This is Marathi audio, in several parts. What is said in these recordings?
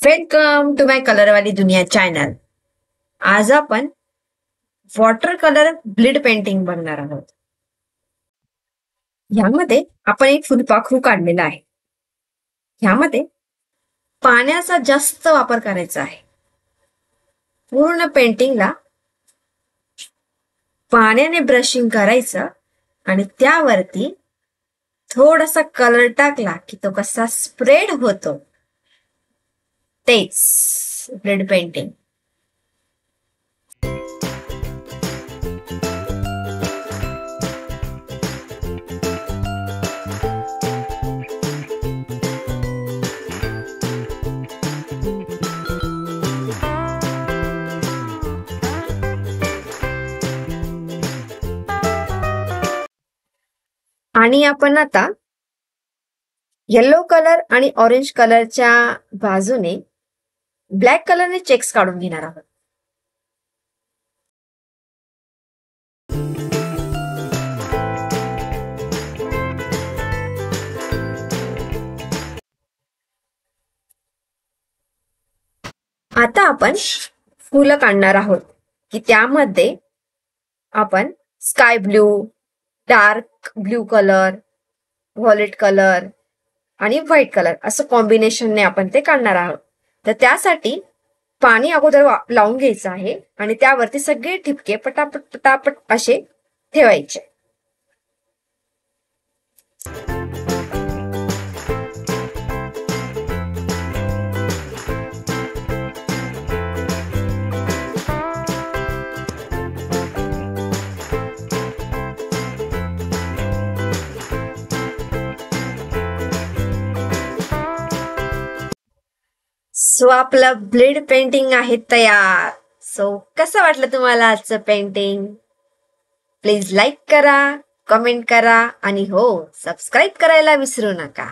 वेलकम टू माय कलरवाली दुनिया चॅनल. आज आपण वॉटर कलर ब्लीड पेंटिंग बनणार आहोत. यामध्ये आपण एक फुलपाखरू काढलेला आहे. यामध्ये पाण्याचा जास्त वापर करायचा आहे. पूर्ण पेंटिंगला पाण्याने ब्रशिंग करायचं आणि त्यावरती थोडासा कलर टाकला की तो कसा स्प्रेड होतो तेच ब्लीड पेंटिंग. आणि आपण आता येलो कलर आणि ऑरेंज कलरच्या बाजूने ब्लॅक कलरने चेक्स काढून घेणार आहोत. आता आपण फुलं काढणार आहोत की त्यामध्ये आपण sky blue, dark blue colour, violet colour आणि व्हाईट कलर असं कॉम्बिनेशनने आपण ते काढणार आहोत. तर त्यासाठी पाणी अगोदर लावून घ्यायचं आहे आणि त्यावरती सगळे ठिपके पटापट पटापट असे ठेवायचे. सो आपलं ब्लीड पेंटिंग आहे तयार. सो कसं वाटलं तुम्हाला आजचं पेंटिंग? प्लीज लाईक करा, कमेंट करा आणि हो सबस्क्राईब करायला विसरू नका.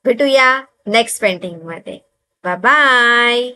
भेटूया नेक्स्ट पेंटिंग मध्ये. Bye bye.